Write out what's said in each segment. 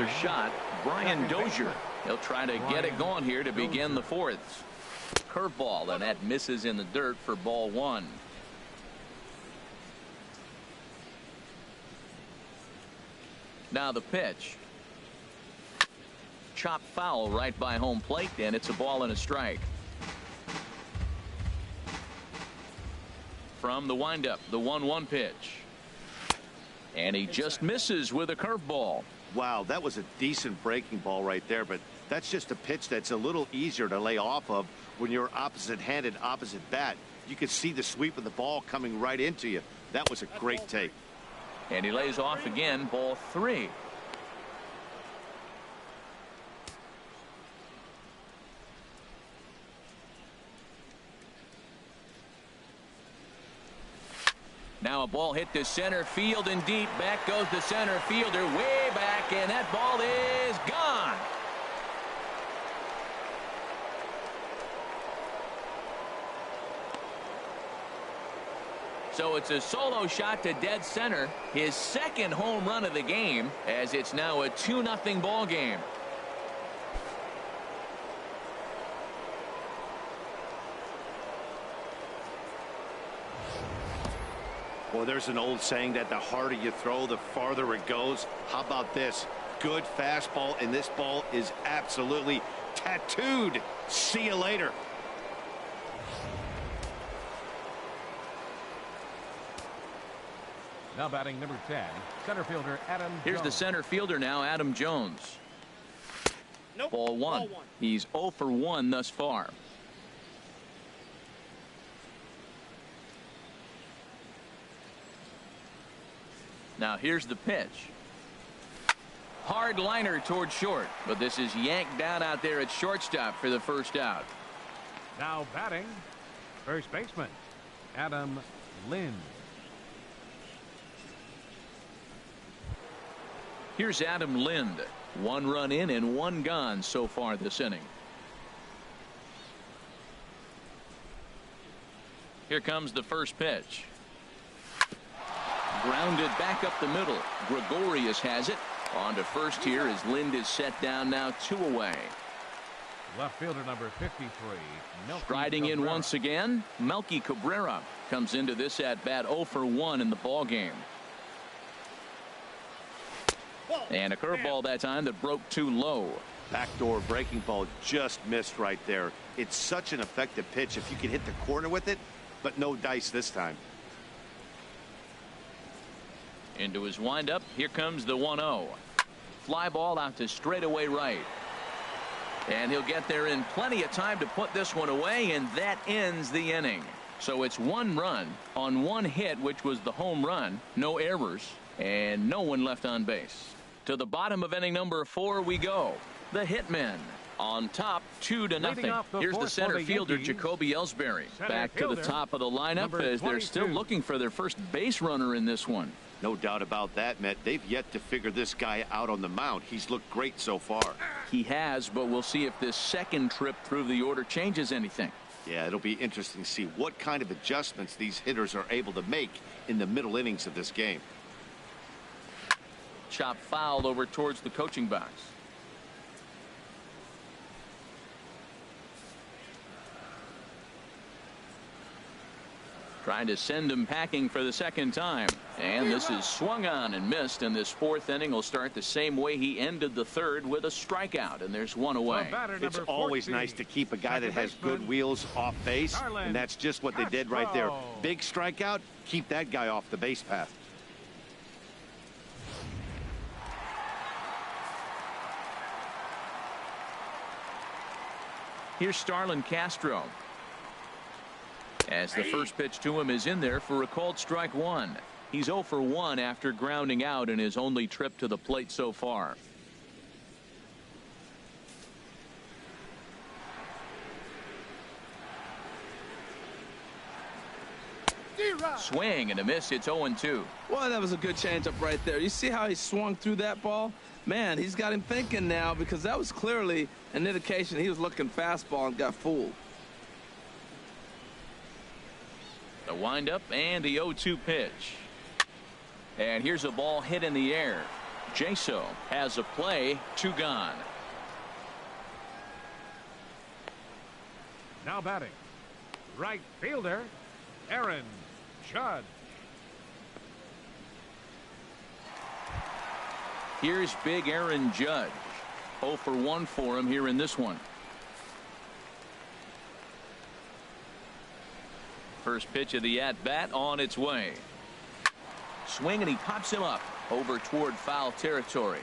another shot. Brian Dozier. He'll try to get it going here to begin the fourth. Curveball, and that misses in the dirt for ball one. Now the pitch. Chop foul right by home plate, and it's a ball and a strike. From the windup, the 1-1 pitch. And he just misses with a curveball. Wow, that was a decent breaking ball right there, but that's just a pitch that's a little easier to lay off of when you're opposite-handed, opposite bat. You could see the sweep of the ball coming right into you. That was a great take. And he lays off again, ball 3. Now a ball hit to center field and deep. Back goes the center fielder way back, and that ball is gone. So it's a solo shot to dead center, his second home run of the game, as it's now a 2-0 ball game. Well, there's an old saying that the harder you throw, the farther it goes. How about this? Good fastball, and this ball is absolutely tattooed. See you later. Now batting number 10, center fielder Adam Jones. Here's the center fielder now, Adam Jones. Nope. Ball one. He's 0 for 1 thus far. Now here's the pitch. Hard liner toward short, but this is yanked down out there at shortstop for the first out. Now batting, first baseman Adam Lind. Here's Adam Lind. 1 run in and 1 gone so far this inning. Here comes the first pitch. Grounded back up the middle. Gregorius has it. On to first here as Lind is set down now 2 away. Left fielder number 53. Striding in once again, Melky Cabrera comes into this at bat 0 for 1 in the ball game. And a curveball that time that broke too low. Backdoor breaking ball just missed right there. It's such an effective pitch if you can hit the corner with it, but no dice this time. Into his windup. Here comes the 1-0. Fly ball out to straightaway right. And he'll get there in plenty of time to put this one away, and that ends the inning. So it's 1 run on 1 hit, which was the home run. No errors and no one left on base. To the bottom of inning number 4 we go. The Hitmen on top 2-0. Here's the center fielder Jacoby Ellsbury back to the top of the lineup as they're still looking for their first base runner in this one. No doubt about that, Matt. They've yet to figure this guy out on the mound. He's looked great so far. He has, but we'll see if this second trip through the order changes anything. Yeah, it'll be interesting to see what kind of adjustments these hitters are able to make in the middle innings of this game. Chop fouled over towards the coaching box. Trying to send him packing for the second time. And this is swung on and missed, and this 4th inning will start the same way he ended the 3rd with a strikeout, and there's 1 away. It's always nice to keep a guy that has good wheels off base, and that's just what they did right there. Big strikeout, keep that guy off the base path. Here's Starlin Castro. As the first pitch to him is in there for a called strike 1. He's 0 for 1 after grounding out in his only trip to the plate so far. Swing and a miss. It's 0-2. Well, that was a good changeup right there. You see how he swung through that ball? Man, he's got him thinking now, because that was clearly an indication he was looking fastball and got fooled. The windup and the 0-2 pitch. And here's a ball hit in the air. Jaso has a play, 2 gone. Now batting, right fielder, Aaron Judge. Here's big Aaron Judge. 0 for 1 for him here in this one. First pitch of the at-bat on its way. Swing, and he pops him up over toward foul territory.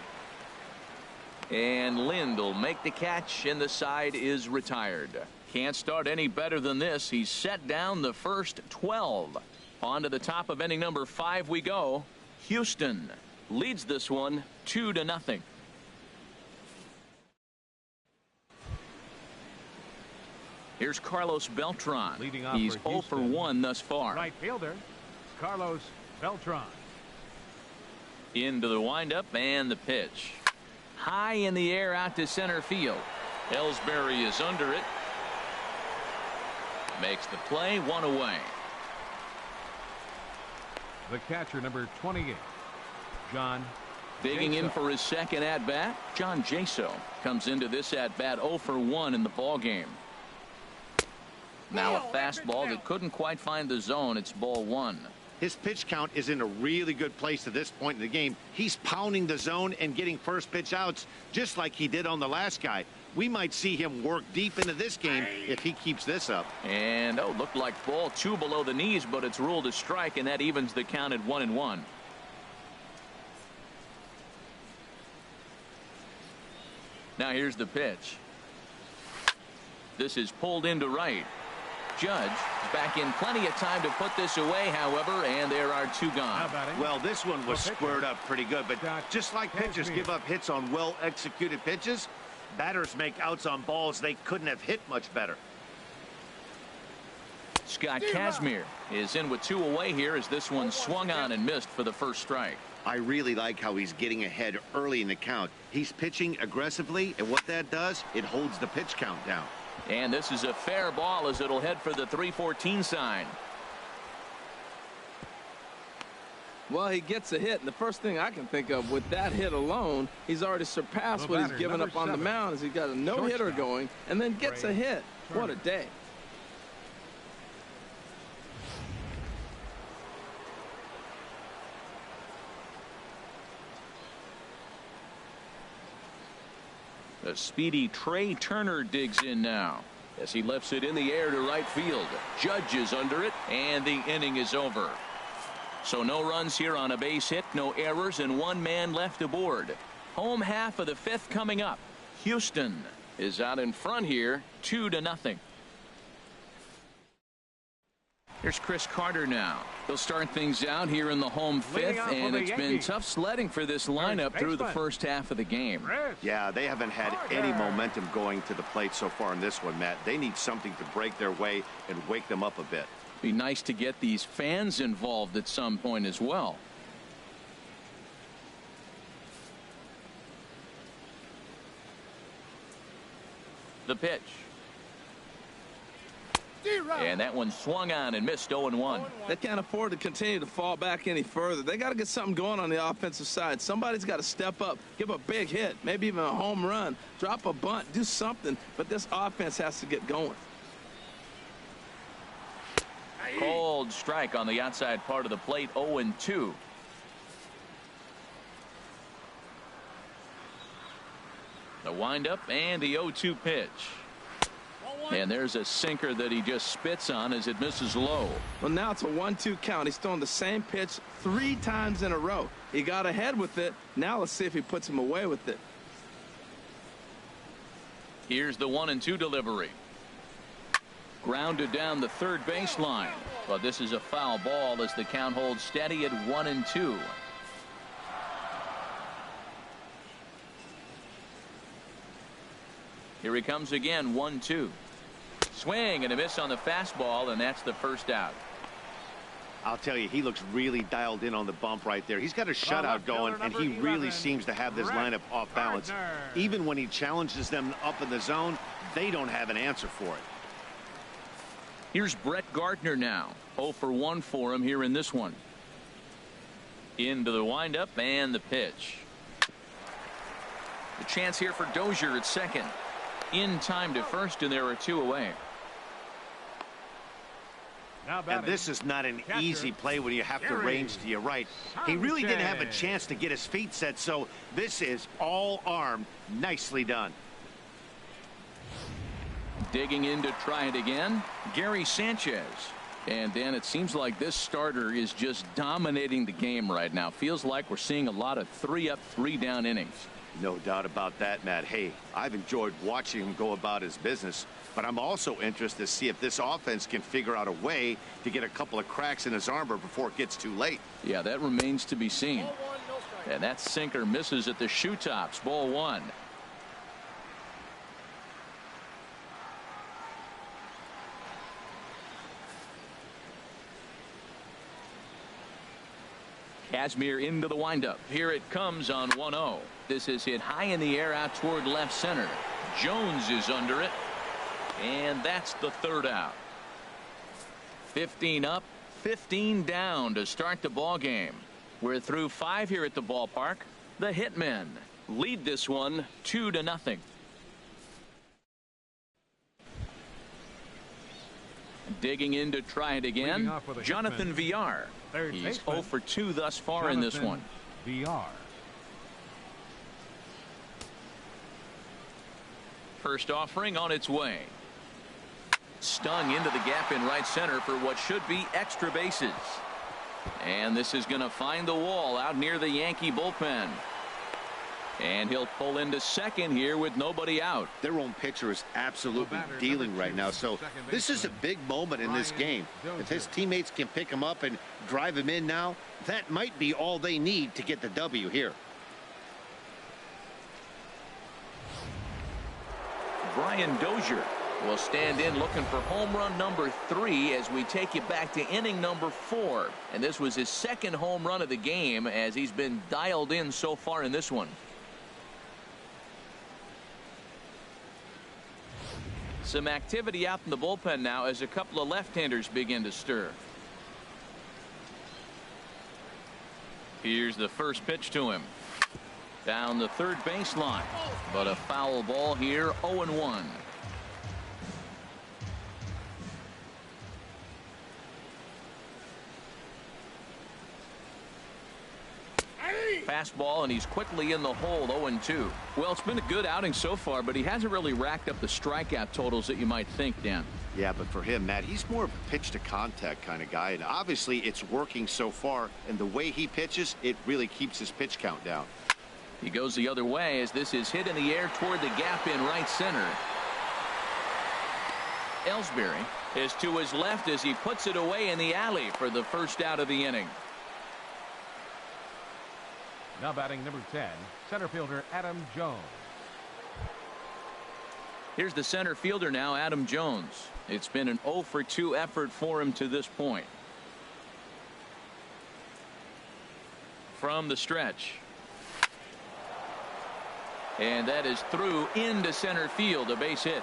And Lind will make the catch, and the side is retired. Can't start any better than this. He's set down the first 12. On to the top of inning number 5 we go. Houston leads this one 2-0. Here's Carlos Beltran. Leading off He's for 0 for 1 thus far. Right fielder, Carlos Beltran. Into the windup and the pitch. High in the air out to center field. Ellsbury is under it. Makes the play, 1 away. The catcher, number 28, John Digging in Jaso. for his second at-bat, John Jaso comes into this at-bat 0 for 1 in the ball game. Now a fastball that couldn't quite find the zone. It's ball 1. His pitch count is in a really good place at this point in the game. He's pounding the zone and getting first pitch outs just like he did on the last guy. We might see him work deep into this game if he keeps this up. And looked like ball 2 below the knees, but it's ruled a strike, and that evens the count at 1-1. Now here's the pitch. This is pulled into right. Judge is back in plenty of time to put this away, however, and there are 2 gone. Well, this one was squared up pretty good, but just like pitchers give up hits on well-executed pitches, batters make outs on balls they couldn't have hit much better. Scott Kazmir is in with 2 away here as this one swung on and missed for the first strike. I really like how he's getting ahead early in the count. He's pitching aggressively, and what that does, it holds the pitch count down. And this is a fair ball as it'll head for the 3-14 sign. Well, he gets a hit, and the first thing I can think of with that hit alone, he's already surpassed what he's given up on the mound as he got a no-hitter going and then gets a hit. What a day. The speedy Trey Turner digs in now as he lifts it in the air to right field. Judge is under it, and the inning is over. So no runs here on a base hit, no errors, and 1 man left aboard. Home half of the 5th coming up. Houston is out in front here, 2-0. Here's Chris Carter now. He'll start things out here in the home 5th, and it's been tough sledding for this lineup through the first half of the game. Yeah, they haven't had any momentum going to the plate so far in this one, Matt. They need something to break their way and wake them up a bit. Be nice to get these fans involved at some point as well. The pitch. And that one swung on and missed 0-1. They can't afford to continue to fall back any further. They got to get something going on the offensive side. Somebody's got to step up, give a big hit, maybe even a home run, drop a bunt, do something. But this offense has to get going. Cold strike on the outside part of the plate, 0-2. The windup and the 0-2 pitch. And there's a sinker that he just spits on as it misses low. Well, now it's a 1-2 count. He's throwing the same pitch 3 times in a row. He got ahead with it. Now let's see if he puts him away with it. Here's the 1-2 delivery. Grounded down the third baseline. But this is a foul ball as the count holds steady at 1-2. Here he comes again, 1-2. Swing and a miss on the fastball, and that's the first out. I'll tell you, he looks really dialed in on the bump right there. He's got a shutout going, and he really seems to have this lineup off balance. Even when he challenges them up in the zone, they don't have an answer for it. Here's Brett Gardner now. 0 for 1 for him here in this one. Into the windup and the pitch. The chance here for Dozier at second. In time to first, and there are 2 away. And this is not an easy play when you have to range to your right. He really didn't have a chance to get his feet set, so this is all arm. Nicely done. Digging in to try it again, Gary Sanchez. And Dan, it seems like this starter is just dominating the game right now. Feels like we're seeing a lot of 3-up, 3-down innings. No doubt about that, Matt. Hey, I've enjoyed watching him go about his business, but I'm also interested to see if this offense can figure out a way to get a couple of cracks in his armor before it gets too late. Yeah, that remains to be seen. And that sinker misses at the shoe tops. Ball 1. Kazmir into the windup. Here it comes on 1-0. This is hit high in the air out toward left center. Jones is under it. And that's the 3rd out. 15 up, 15 down to start the ball game. We're through 5 here at the ballpark. The Hitmen lead this one 2-0. Digging in to try it again, Jonathan Villar. He's 0 for 2 thus far in this one. VR. First offering on its way. Stung into the gap in right center for what should be extra bases. And this is going to find the wall out near the Yankee bullpen. And he'll pull into second here with nobody out. Their own pitcher is absolutely dealing right now, so this is a big moment in this game. If his teammates can pick him up and drive him in now, that might be all they need to get the W here. Brian Dozier will stand in looking for home run number 3 as we take you back to inning number 4. And this was his 2nd home run of the game as he's been dialed in so far in this one. Some activity out in the bullpen now as a couple of left-handers begin to stir. Here's the first pitch to him. Down the third baseline, but a foul ball here. 0-1. Fastball, and he's quickly in the hole. 0-2. Well, it's been a good outing so far, but he hasn't really racked up the strikeout totals that you might think, Dan. Yeah, but for him, Matt, he's more of a pitch to contact kind of guy, and obviously it's working so far, and the way he pitches, it really keeps his pitch count down. He goes the other way as this is hit in the air toward the gap in right center. Ellsbury is to his left as he puts it away in the alley for the first out of the inning. Now batting number 10, center fielder Adam Jones. Here's the center fielder now, Adam Jones. It's been an 0 for 2 effort for him to this point. From the stretch. And that is through into center field, a base hit.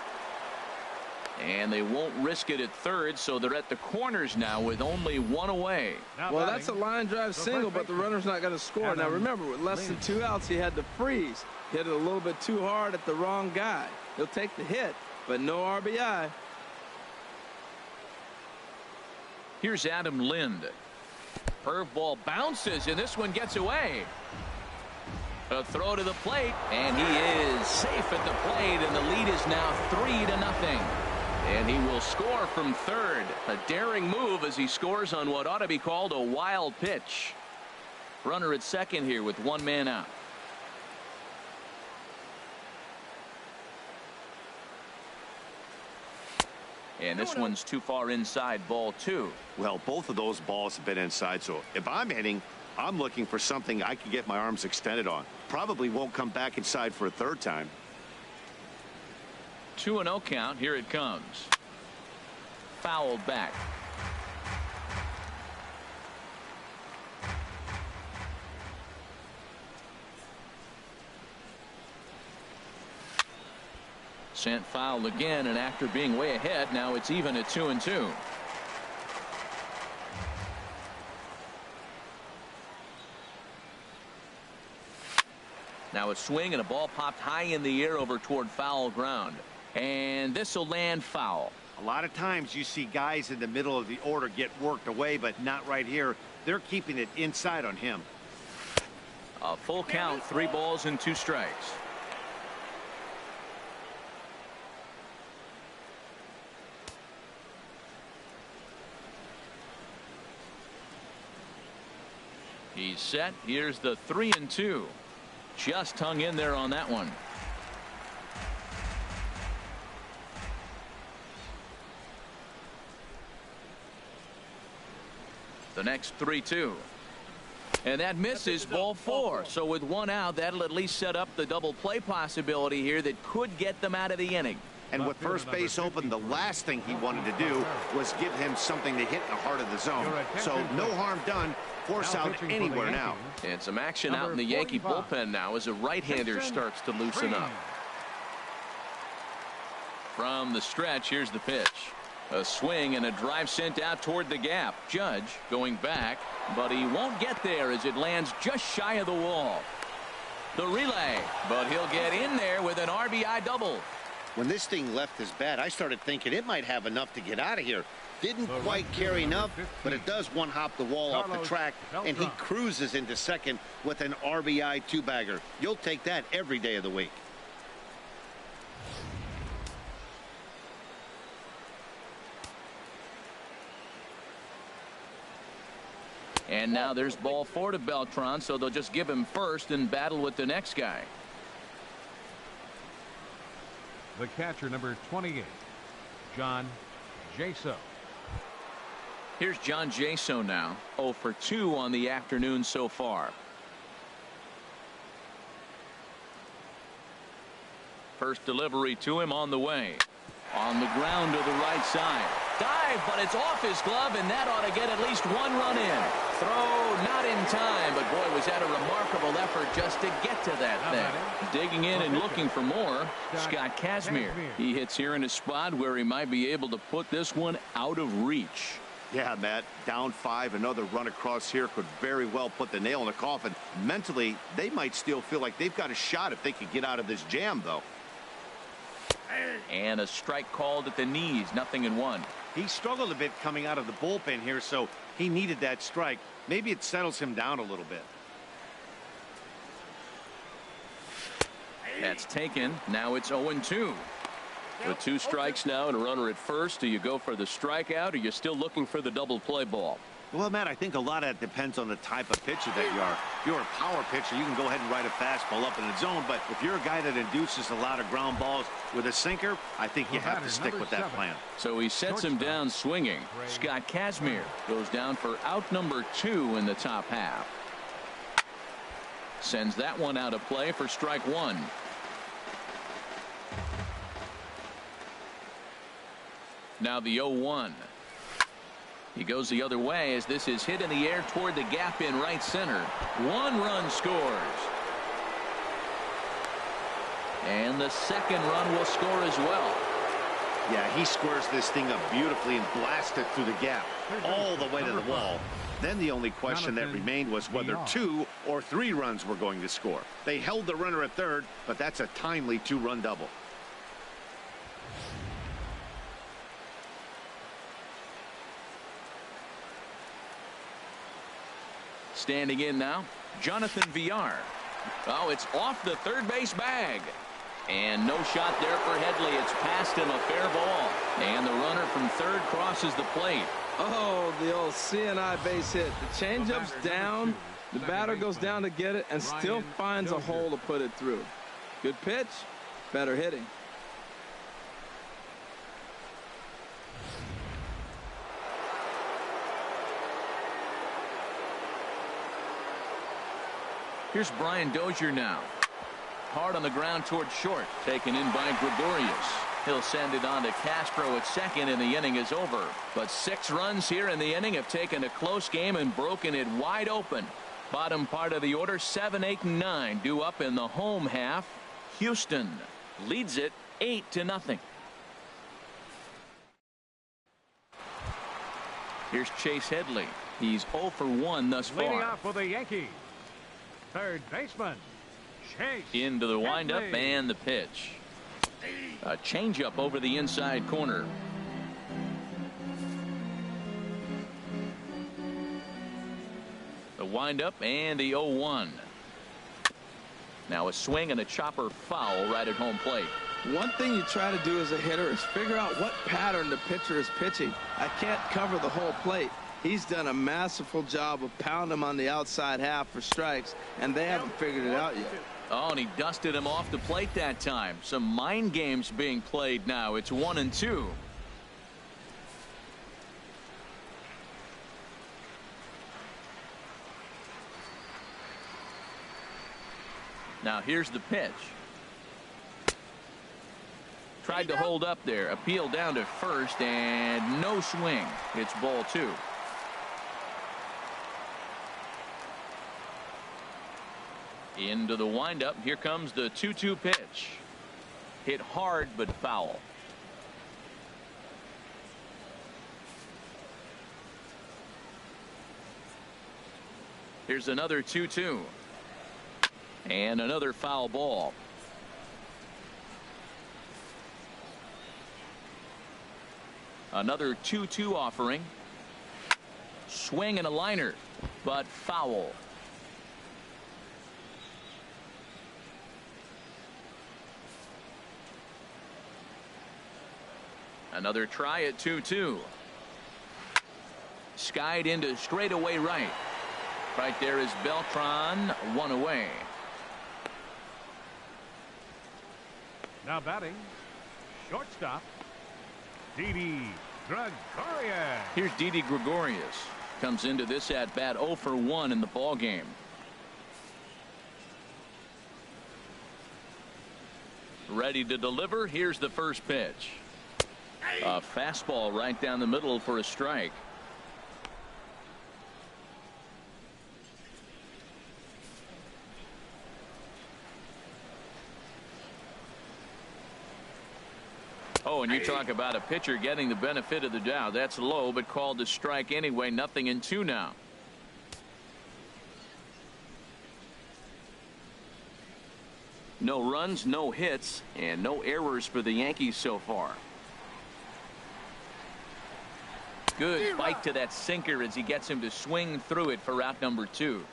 And they won't risk it at third, so they're at the corners now with only 1 away. Well, that's a line drive single, but the runner's not going to score. Now, remember, with less than 2 outs, he had to freeze. Hit it a little bit too hard at the wrong guy. He'll take the hit, but no RBI. Here's Adam Lind. Curveball bounces, and this one gets away. A throw to the plate, and he is safe at the plate, and the lead is now 3-0. And he will score from third. A daring move as he scores on what ought to be called a wild pitch. Runner at second here with 1 man out. And this one's too far inside, ball 2. Well, both of those balls have been inside, so if I'm hitting, I'm looking for something I can get my arms extended on. Probably won't come back inside for a third time. 2-0 count. Here it comes. Fouled back. Sent fouled again, and after being way ahead, now it's even at 2-2. Now a swing and a ball popped high in the air over toward foul ground. And this will land foul. A lot of times you see guys in the middle of the order get worked away, but not right here. They're keeping it inside on him. A full count, 3 balls and 2 strikes. He's set. Here's the 3-2. Just hung in there on that one. The next 3-2. And that misses, ball 4. So with 1 out, that'll at least set up the double play possibility here that could get them out of the inning. And with first base open, the last thing he wanted to do was give him something to hit in the heart of the zone. So no harm done. Force out anywhere now. And some action out in the Yankee bullpen now as a right-hander starts to loosen up. From the stretch, here's the pitch. A swing and a drive sent out toward the gap. Judge going back, but he won't get there as it lands just shy of the wall. The relay, but he'll get in there with an RBI double. When this thing left his bat, I started thinking it might have enough to get out of here. Didn't quite carry enough, but it does one-hop the wall off the track, and he cruises into second with an RBI 2-bagger. You'll take that every day of the week. And now there's ball 4 to Beltran, so they'll just give him first and battle with the next guy. The catcher, number 28, John Jaso. Here's John Jaso now, 0 for 2 on the afternoon so far. First delivery to him on the way. On the ground to the right side. Dive, but it's off his glove, and that ought to get at least 1 run in. Throw not in time, but boy, was that a remarkable effort just to get to that thing. Digging in and looking for more, Scott Kazmir. He hits here in a spot where he might be able to put this one out of reach. Yeah, Matt, down 5, another run across here could very well put the nail in the coffin. Mentally, they might still feel like they've got a shot if they could get out of this jam, though. And a strike called at the knees, 0-1. He struggled a bit coming out of the bullpen here, so he needed that strike. Maybe it settles him down a little bit. That's taken. Now it's 0-2. With 2 strikes now and a runner at first, do you go for the strikeout, or are you still looking for the double play ball? Well, Matt, I think a lot of that depends on the type of pitcher that you are. If you're a power pitcher, you can go ahead and ride a fastball up in the zone. But if you're a guy that induces a lot of ground balls with a sinker, I think you have to stick with that plan. So he sets him down swinging. Scott Kazmir goes down for out number 2 in the top half. Sends that one out of play for strike 1. Now the 0-1. He goes the other way as this is hit in the air toward the gap in right center. 1 run scores. And the second run will score as well. Yeah, he squares this thing up beautifully and blasts it through the gap all the way to the wall. Then the only question that remained was whether 2 or 3 runs were going to score. They held the runner at third, but that's a timely 2-run double. Standing in now, Jonathan Villar. Oh, it's off the third base bag. And no shot there for Headley. It's past him, a fair ball. And the runner from third crosses the plate. Oh, the old CNI base hit. The changeup's down. The batter goes down to get it and still finds a hole to put it through. Good pitch, better hitting. Here's Brian Dozier now. Hard on the ground toward short. Taken in by Gregorius. He'll send it on to Castro at second, and the inning is over. But 6 runs here in the inning have taken a close game and broken it wide open. Bottom part of the order, 7, 8, and 9 due up in the home half. Houston leads it 8-0. Here's Chase Headley. He's 0 for 1 thus far. Leading off for the Yankees, third baseman, Chase. Into the windup and the pitch. A changeup over the inside corner. The windup and the 0-1. Now a swing and a chopper foul right at home plate. One thing you try to do as a hitter is figure out what pattern the pitcher is pitching. I can't cover the whole plate. He's done a masterful job of pounding him on the outside half for strikes, and they haven't figured it out yet. Oh, and he dusted him off the plate that time. Some mind games being played now. It's 1-2. Now here's the pitch. Tried to hold up there. Appeal down to first, and no swing. It's ball 2. Into the windup. Here comes the 2-2 pitch. Hit hard but foul. Here's another 2-2. And another foul ball. Another 2-2 offering. Swing and a liner, but foul. Another try at 2-2. Skied into straightaway right. Right there is Beltran, one away. Now batting, shortstop, Didi Gregorius. Here's Didi Gregorius. Comes into this at bat 0 for 1 in the ball game. Ready to deliver. Here's the first pitch. A fastball right down the middle for a strike. Oh, and you talk about a pitcher getting the benefit of the doubt. That's low, but called a strike anyway. 0-2 now. No runs, no hits, and no errors for the Yankees so far. Good bite to that sinker as he gets him to swing through it for route number 2.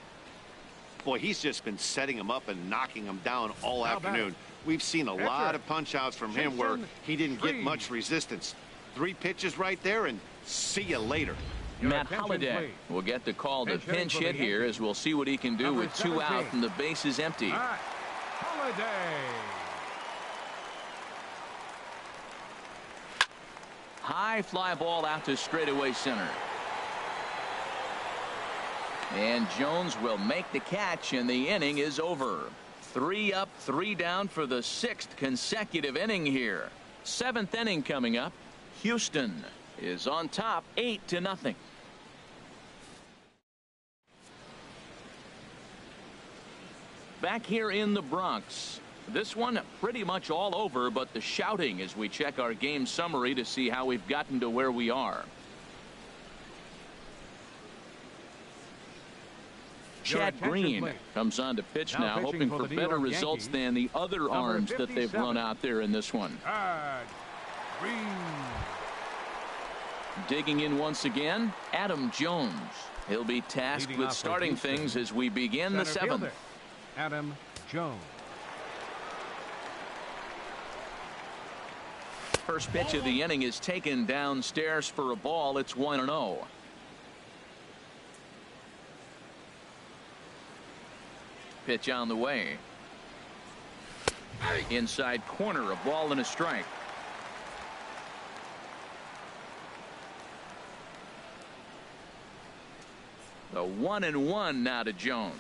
Boy, he's just been setting him up and knocking him down all afternoon. We've seen a lot of punch outs from him where he didn't get much resistance. 3 pitches right there, and see you later. Matt Holliday will get the call to pinch hit here, as we'll see what he can do with 2 out and the base is empty. Holliday. High fly ball out to straightaway center. And Jones will make the catch, and the inning is over. 3 up, 3 down for the 6th consecutive inning here. 7th inning coming up. Houston is on top 8-0. Back here in the Bronx. This one pretty much all over, but the shouting as we check our game summary to see how we've gotten to where we are. Chad Green comes on to pitch now, hoping for better results than the other arms that they've run out there in this one. Digging in once again, Adam Jones. He'll be tasked with starting things as we begin the 7th. Adam Jones. First pitch of the inning is taken downstairs for a ball. It's 1-0. Pitch on the way. Inside corner, a ball and a strike. The 1-1 now to Jones.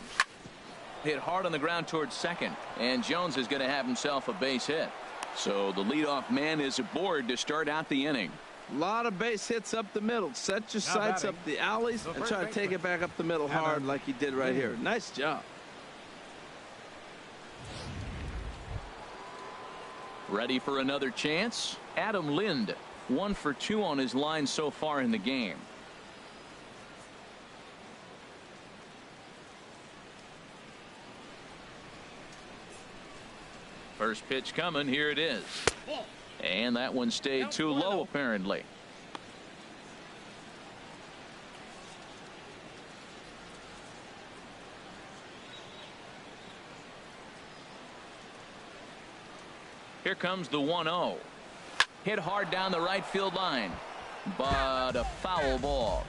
Hit hard on the ground towards second, and Jones is going to have himself a base hit. So the leadoff man is aboard to start out the inning. A lot of base hits up the middle. Set your sights up the alleys and try to take it back up the middle hard like he did right here. Nice job. Ready for another chance? Adam Lind, 1 for 2 on his line so far in the game. First pitch coming. Here it is. And that one stayed too low, apparently. Here comes the 1-0. Hit hard down the right field line, but a foul ball.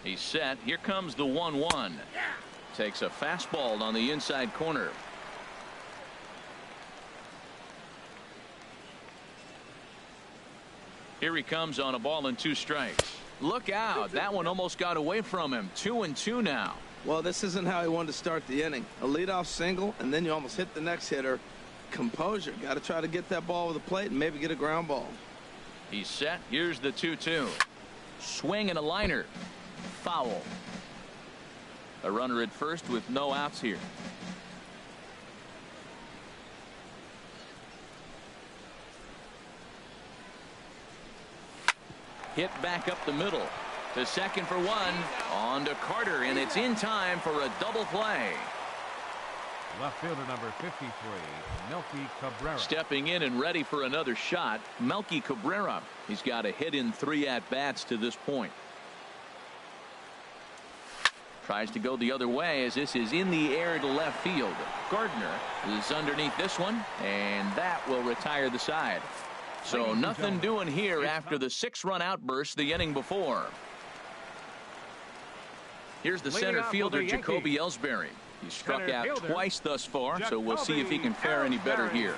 He's set. Here comes the 1-1. Takes a fastball on the inside corner. Here he comes on a ball and 2 strikes. Look out. That one almost got away from him. 2-2 now. Well, this isn't how he wanted to start the inning. A leadoff single, and then you almost hit the next hitter. Composure. Got to try to get that ball with the plate and maybe get a ground ball. He's set. Here's the 2-2. Swing and a liner. Foul. A runner at first with no outs here. Hit back up the middle to second for 1. On to Carter, and it's in time for a double play. Left fielder number 53, Melky Cabrera. Stepping in and ready for another shot, Melky Cabrera. He's got a hit in 3 at-bats to this point. Tries to go the other way as this is in the air to left field. Gardner is underneath this one, and that will retire the side. So nothing doing here after the 6-run outburst the inning before. Here's the center fielder, Jacoby Ellsbury. He struck out twice thus far, so we'll see if he can fare any better here.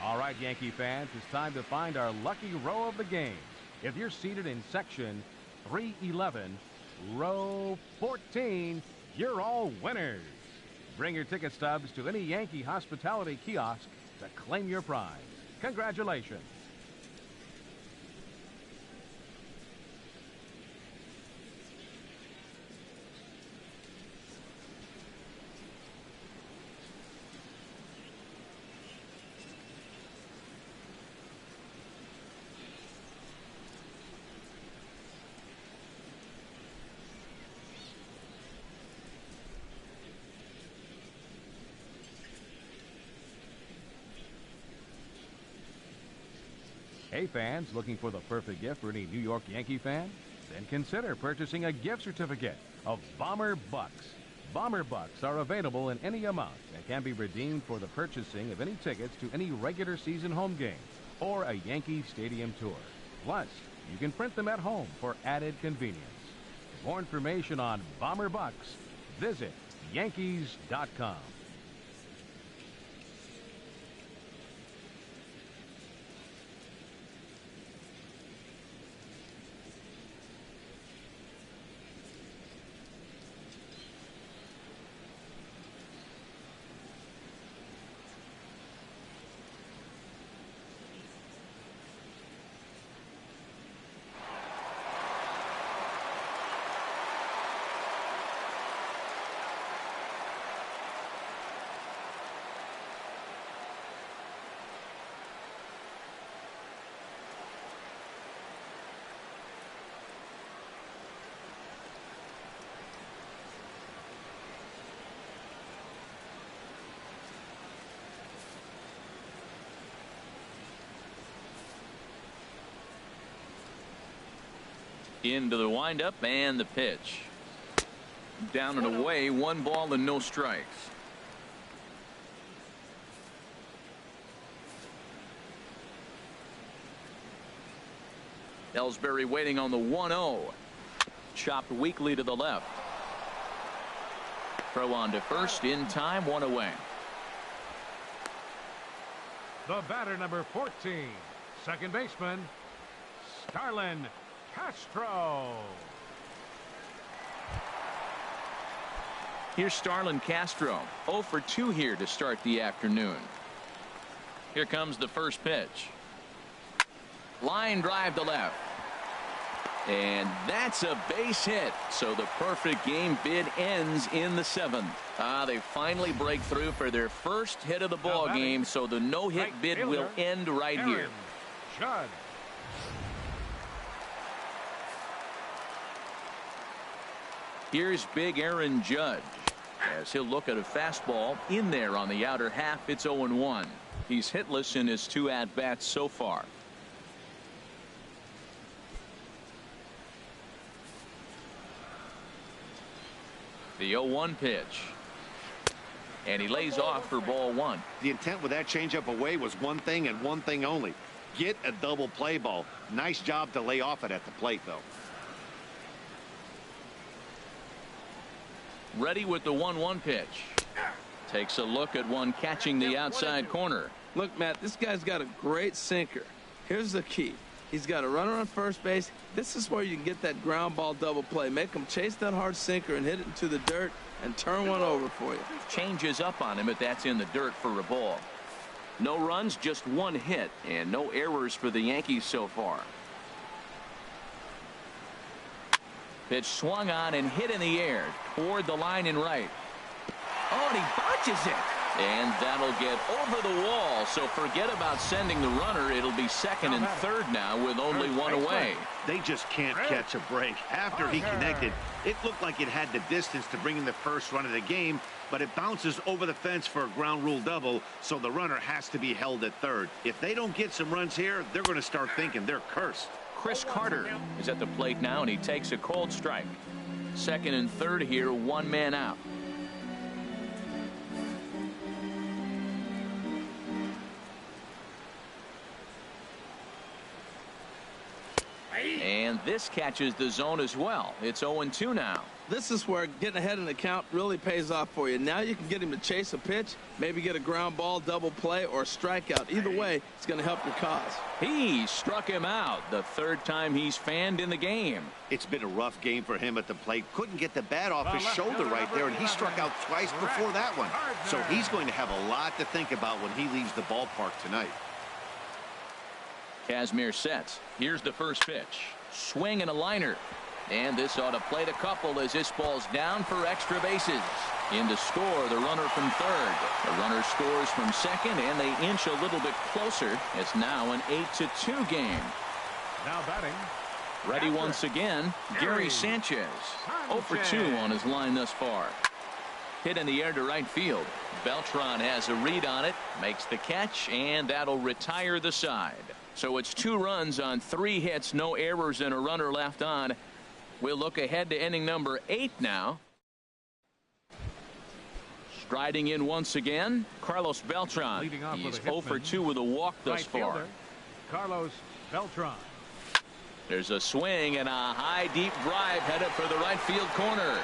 All right, Yankee fans, it's time to find our lucky row of the game. If you're seated in section 311, row 14, you're all winners. Bring your ticket stubs to any Yankee hospitality kiosk to claim your prize. Congratulations. Hey fans, looking for the perfect gift for any New York Yankee fan? Then consider purchasing a gift certificate of Bomber Bucks. Bomber Bucks are available in any amount and can be redeemed for the purchasing of any tickets to any regular season home game or a Yankee Stadium tour. Plus, you can print them at home for added convenience. For more information on Bomber Bucks, visit Yankees.com. Into the windup and the pitch. Down and away, 1 ball and no strikes. Ellsbury waiting on the 1-0. Chopped weakly to the left. Throw on to first in time, 1 away. The batter, number 14, second baseman, Starlin Castro. Here's Starlin Castro, 0 for 2 here to start the afternoon. Here comes the first pitch. Line drive to left. And that's a base hit. So the perfect game bid ends in the 7th. They finally break through for their first hit of the ball game. So the no-hit bid will end right here. Judd. Here's big Aaron Judge as he'll look at a fastball in there on the outer half. It's 0-1. He's hitless in his 2 at-bats so far. The 0-1 pitch. And he lays off for ball 1. The intent with that changeup away was one thing and one thing only. Get a double play ball. Nice job to lay off it at the plate, though. Ready with the 1-1 pitch. Takes a look at one catching the outside corner. Look, Matt, this guy's got a great sinker. Here's the key. He's got a runner on first base. This is where you can get that ground ball double play. Make him chase that hard sinker and hit it into the dirt and turn one over for you. Changes up on him, but that's in the dirt for a ball. No runs, just 1 hit, and no errors for the Yankees so far. Pitch swung on and hit in the air toward the line and right. Oh, and he botches it. And that'll get over the wall. So forget about sending the runner. It'll be second and third now with only 1 away. They just can't catch a break. After he connected, it looked like it had the distance to bring in the first run of the game, but it bounces over the fence for a ground rule double, so the runner has to be held at third. If they don't get some runs here, they're going to start thinking they're cursed. Chris Carter is at the plate now, and he takes a cold strike. Second and third here, 1 man out. And this catches the zone as well. It's 0-2 now. This is where getting ahead in the count really pays off for you. Now you can get him to chase a pitch, maybe get a ground ball, double play, or a strikeout. Either way, it's going to help your cause. He struck him out the 3rd time he's fanned in the game. It's been a rough game for him at the plate. Couldn't get the bat off his shoulder right there, and he struck out twice before that one. So he's going to have a lot to think about when he leaves the ballpark tonight. Kazmir sets. Here's the first pitch. Swing and a liner. And this ought to plate a couple as this ball's down for extra bases. In to score the runner from third. The runner scores from second, and they inch a little bit closer. It's now an 8-2 game. Now batting. Ready once again, Gary Sanchez. 0 for 2 on his line thus far. Hit in the air to right field. Beltran has a read on it, makes the catch, and that'll retire the side. So it's 2 runs on 3 hits, no errors, and a runner left on. We'll look ahead to inning number 8 now. Striding in once again, Carlos Beltran. He's 0 for 2 with a walk thus far. Carlos Beltran. There's a swing and a high deep drive headed for the right field corner.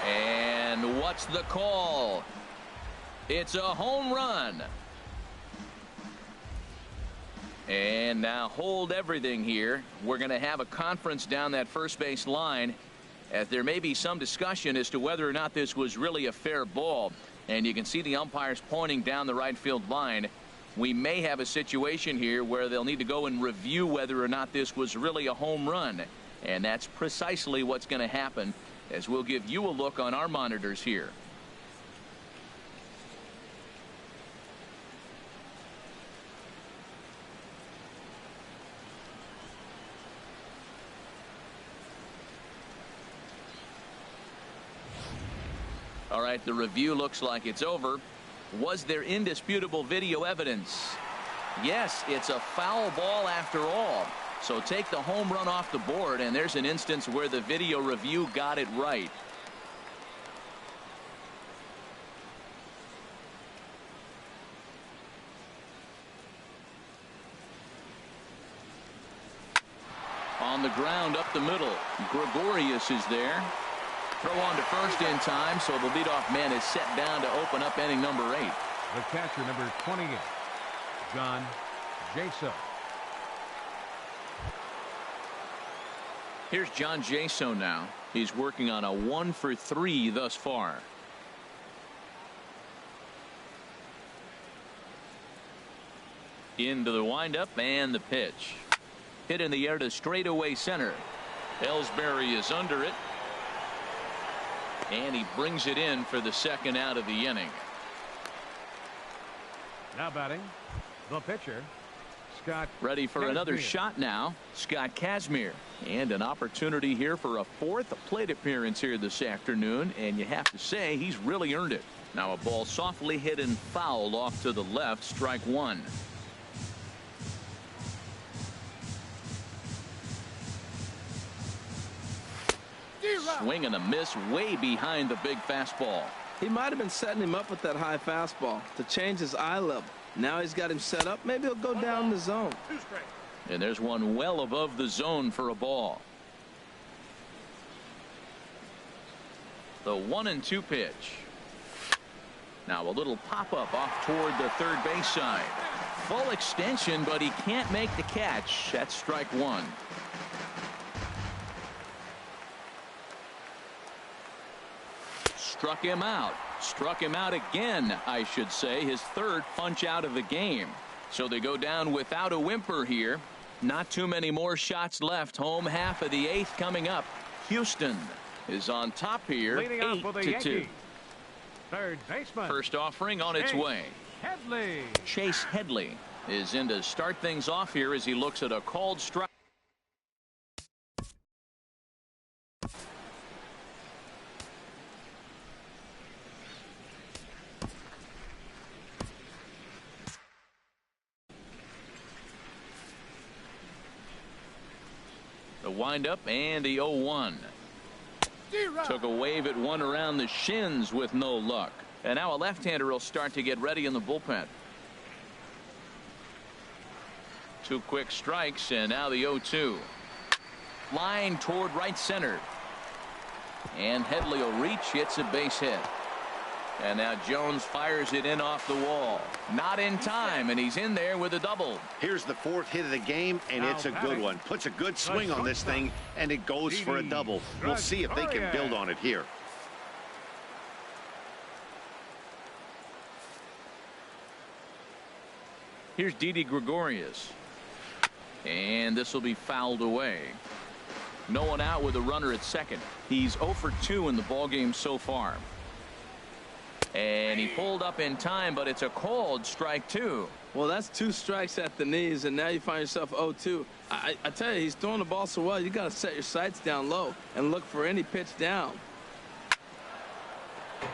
And what's the call? It's a home run. And now hold everything here. We're going to have a conference down that first base line, as there may be some discussion as to whether or not this was really a fair ball. And you can see the umpires pointing down the right field line. We may have a situation here where they'll need to go and review whether or not this was really a home run. And that's precisely what's going to happen, as we'll give you a look on our monitors here. All right, the review looks like it's over. Was there indisputable video evidence? Yes, it's a foul ball after all. So take the home run off the board, and there's an instance where the video review got it right. On the ground up the middle, Gregorius is there. Throw on to first in time, so the leadoff man is set down to open up inning number 8. The catcher, number 28, John Jaso. Here's John Jaso now. He's working on a 1 for 3 thus far. Into the windup and the pitch. Hit in the air to straightaway center. Ellsbury is under it. And he brings it in for the second out of the inning. Now batting, the pitcher, Scott. Ready for another shot now, Scott Kazmir. And an opportunity here for a 4th plate appearance here this afternoon. And you have to say he's really earned it. Now a ball softly hit and fouled off to the left, strike 1. Swing and a miss way behind the big fastball. He might have been setting him up with that high fastball to change his eye level. Now he's got him set up. Maybe he'll go down the zone. And there's one well above the zone for a ball. The 1-2 pitch. Now a little pop up off toward the third base side. Full extension, but he can't make the catch. That's strike 1. Struck him out. Struck him out again, I should say. His 3rd punch out of the game. So they go down without a whimper here. Not too many more shots left. Home half of the 8th coming up. Houston is on top here, 8-2. Third baseman. First offering on its way. Headley. Chase Headley is in to start things off here as he looks at a called strike. The windup and the 0-1. Took a wave at one around the shins with no luck. And now a left-hander will start to get ready in the bullpen. 2 quick strikes, and now the 0-2. Line toward right center. And Headley will reach, hits a base hit. And now Jones fires it in off the wall. Not in time, and he's in there with a double. Here's the 4th hit of the game, and it's a good one. Puts a good swing on this thing, and it goes for a double. We'll see if they can build on it here. Here's Didi Gregorius. And this will be fouled away. No one out with a runner at second. He's 0 for 2 in the ballgame so far. And he pulled up in time, but it's a called strike 2. Well, that's 2 strikes at the knees, and now you find yourself 0-2. I tell you, he's throwing the ball so well, you got to set your sights down low and look for any pitch down.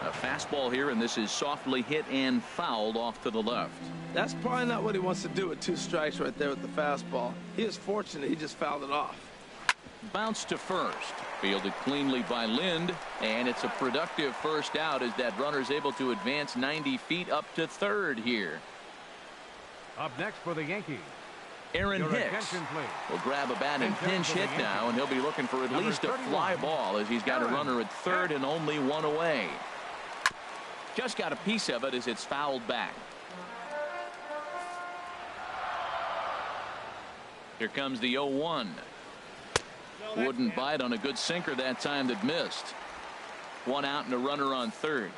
A fastball here, and this is softly hit and fouled off to the left. That's probably not what he wants to do with 2 strikes right there with the fastball. He is fortunate he just fouled it off. Bounced to first. Fielded cleanly by Lind. And it's a productive first out as that runner's able to advance 90 feet up to third here. Up next for the Yankees, Aaron Hicks will grab a bat and pinch hit now, and he'll be looking for at least a fly ball as he's got a runner at third and only one away. Just got a piece of it as it's fouled back. Here comes the 0-1. Wouldn't bite on a good sinker that time that missed. One out and a runner on third.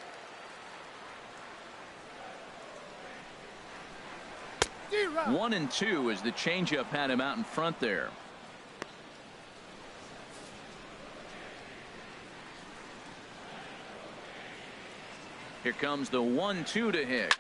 One and two as the changeup had him out in front there. Here comes the 1-2 to Hicks.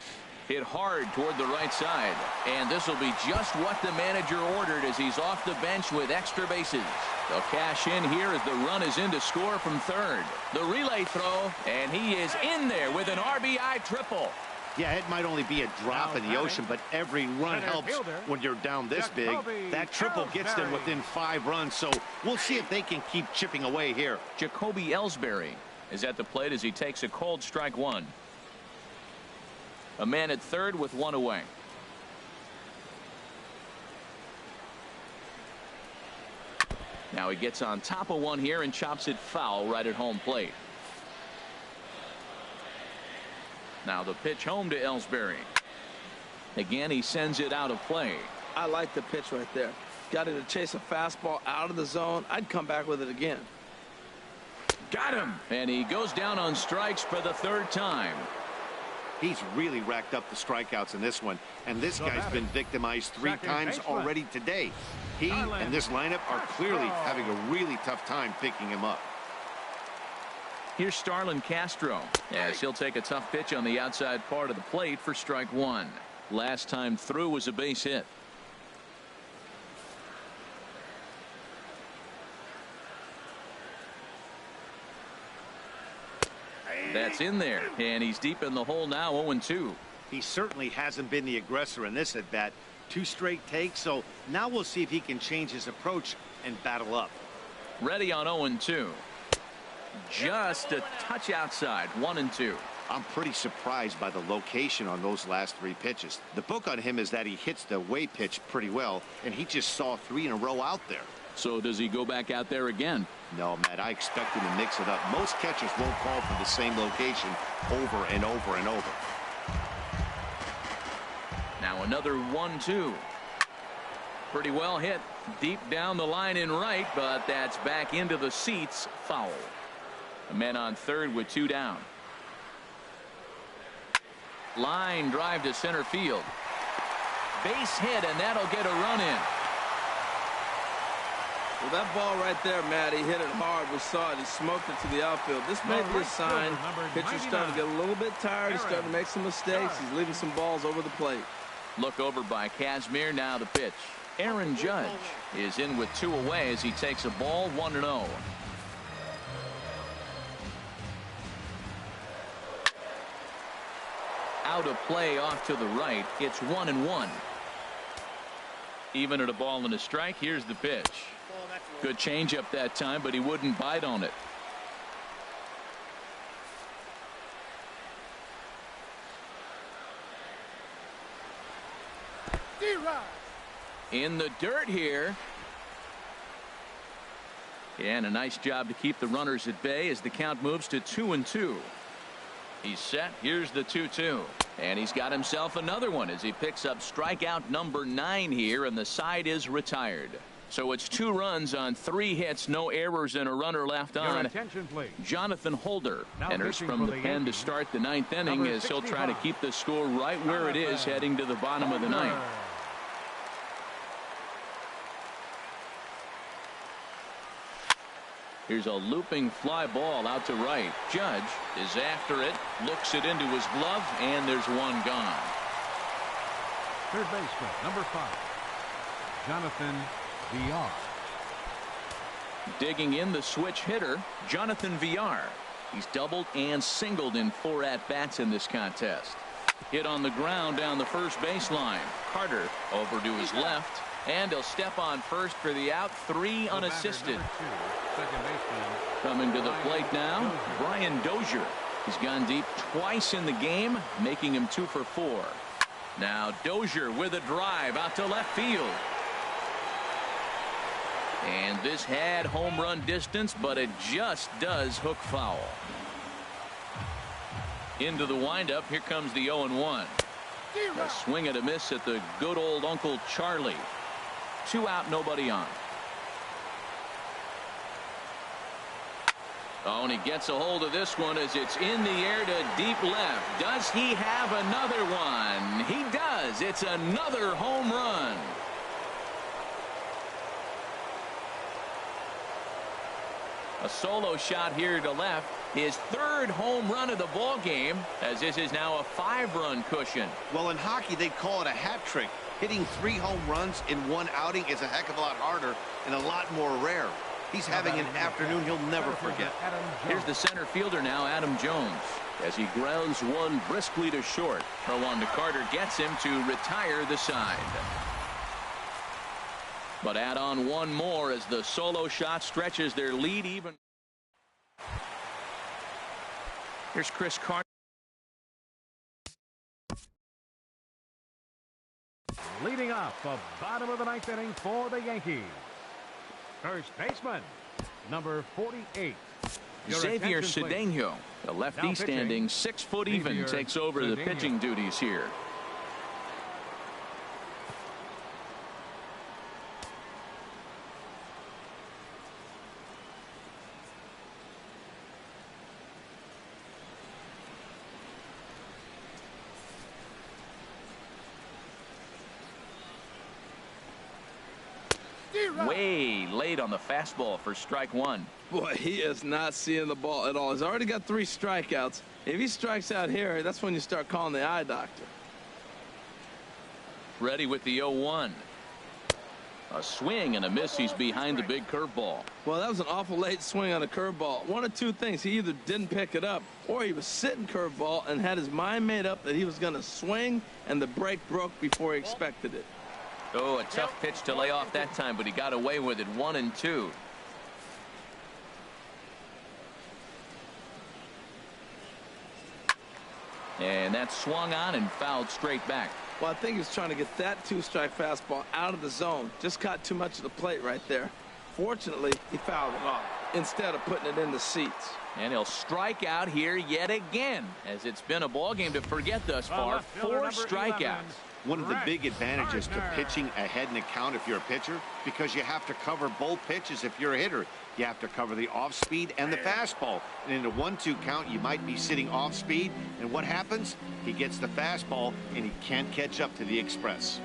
Hit hard toward the right side. And this will be just what the manager ordered as he's off the bench with extra bases. They'll cash in here as the run is in to score from third. The relay throw, and he is in there with an RBI triple. Yeah, it might only be a drop in the ocean, but every run helps when you're down this big. That triple gets them within 5 runs, so we'll see if they can keep chipping away here. Jacoby Ellsbury is at the plate as he takes a cold strike one. A man at third with one away. Now he gets on top of one here and chops it foul right at home plate. Now the pitch home to Ellsbury. Again, he sends it out of play. I like the pitch right there. Got it to chase a fastball out of the zone. I'd come back with it again. Got him. And he goes down on strikes for the third time. He's really racked up the strikeouts in this one, and this guy's been victimized 3 times already today. He and this lineup are clearly having a really tough time picking him up. Here's Starlin Castro as he'll take a tough pitch on the outside part of the plate for strike one. Last time through was a base hit. That's in there, and he's deep in the hole now. 0-2. He certainly hasn't been the aggressor in this at bat. 2 straight takes, so now we'll see if he can change his approach and battle up. Ready on 0-2. Just a touch outside. 1-2. I'm pretty surprised by the location on those last 3 pitches. The book on him is that he hits the away pitch pretty well, and he just saw 3 in a row out there. So does he go back out there again? No, Matt, I expect him to mix it up. Most catchers won't call for the same location over and over and over. Now another 1-2. Pretty well hit deep down the line in right, but that's back into the seats. Foul. A man on third with 2 down. Line drive to center field. Base hit, and that'll get a run in. Well, that ball right there, Matt, he hit it hard. We saw it. He smoked it to the outfield. This may be a sign. Pitcher's starting to get a little bit tired. He's starting to make some mistakes. He's leaving some balls over the plate. Look over by Kazmir. Now the pitch. Aaron Judge is in with 2 away as he takes a ball. 1-0. Out of play off to the right. It's 1-1. Even at a ball and a strike. Here's the pitch. Good changeup that time, but he wouldn't bite on it. In the dirt here. And a nice job to keep the runners at bay as the count moves to 2-2. He's set. Here's the 2-2. And he's got himself another one as he picks up strikeout number 9 here, and the side is retired. So it's 2 runs on 3 hits, no errors, and a runner left on. Jonathan Holder enters from the pen to start the 9th inning as he'll try to keep the score right where it is heading to the bottom of the 9th. Here's a looping fly ball out to right. Judge is after it, looks it into his glove, and there's one gone. Third baseman, number 5, Jonathan Villar. Digging in the switch hitter, Jonathan Villar. He's doubled and singled in 4 at-bats in this contest. Hit on the ground down the first baseline. Carter over to his left. And he'll step on first for the out. 3 unassisted. Coming to the plate now, Brian Dozier. He's gone deep twice in the game, making him 2 for 4. Now Dozier with a drive out to left field. And this had home run distance, but it just does hook foul. Into the windup. Here comes the 0-1. A swing and a miss at the good old Uncle Charlie. 2 out, nobody on. Oh, and he gets a hold of this one as it's in the air to deep left. Does he have another one? He does. It's another home run. A solo shot here to left. His 3rd home run of the ball game, as this is now a 5-run cushion. Well, in hockey, they call it a hat trick. Hitting 3 home runs in one outing is a heck of a lot harder and a lot more rare. He's having an afternoon he'll never forget. Here's the center fielder now, Adam Jones, as he grounds one briskly to short. Throw on to Carter gets him to retire the side. But add on one more as the solo shot stretches their lead even. Here's Chris Carter. Leading off the bottom of the 9th inning for the Yankees. First baseman, number 48. Xavier Cedeno, the lefty standing 6 foot even, takes over the pitching duties here. Way late on the fastball for strike 1. Boy, he is not seeing the ball at all. He's already got 3 strikeouts. If he strikes out here, that's when you start calling the eye doctor. Ready with the 0-1. A swing and a miss. He's behind the big curveball. Well, that was an awful late swing on a curveball. One of 2 things. He either didn't pick it up or he was sitting curveball and had his mind made up that he was going to swing, and the break broke before he expected it. Oh, a tough pitch to lay off that time, but he got away with it. 1-2. And that swung on and fouled straight back. Well, I think he was trying to get that 2-strike fastball out of the zone. Just caught too much of the plate right there. Fortunately, he fouled it off instead of putting it in the seats. And he'll strike out here yet again, as it's been a ball game to forget thus far. 4 strikeouts. One of the big advantages to pitching ahead in the count if you're a pitcher, because you have to cover both pitches if you're a hitter. You have to cover the off speed and the fastball. And in a 1-2 count, you might be sitting off speed. And what happens? He gets the fastball, and he can't catch up to the express.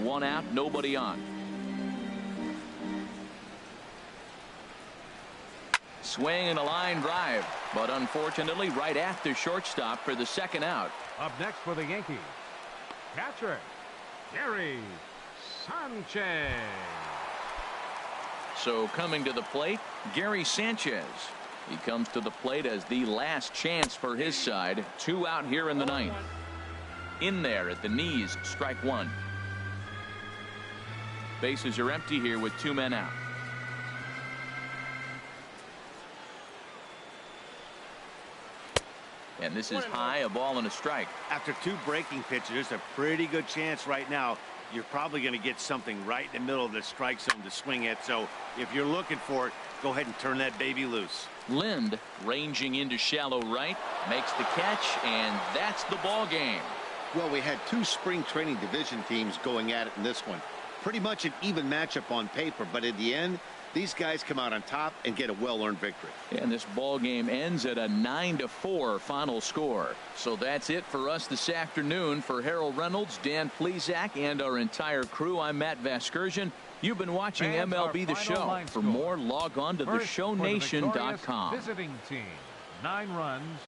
1 out, nobody on. Swing and a line drive, but unfortunately right at the shortstop for the 2nd out. Up next for the Yankees, catcher Gary Sanchez. So coming to the plate, Gary Sanchez. He comes to the plate as the last chance for his side. 2 out here in the 9th. In there at the knees, strike 1. Bases are empty here with 2 men out. And this is high, a ball and a strike. After 2 breaking pitches, there's a pretty good chance right now you're probably going to get something right in the middle of the strike zone to swing at. So if you're looking for it, go ahead and turn that baby loose. Lind ranging into shallow right, makes the catch, and that's the ball game. Well, we had 2 spring training division teams going at it in this one. Pretty much an even matchup on paper, but in the end, these guys come out on top and get a well-earned victory. And this ball game ends at a 9-4 final score. So that's it for us this afternoon. For Harold Reynolds, Dan Plesac, and our entire crew, I'm Matt Vasgersian. You've been watching MLB The Show. For more, log on to theshownation.com. Visiting team, 9 runs.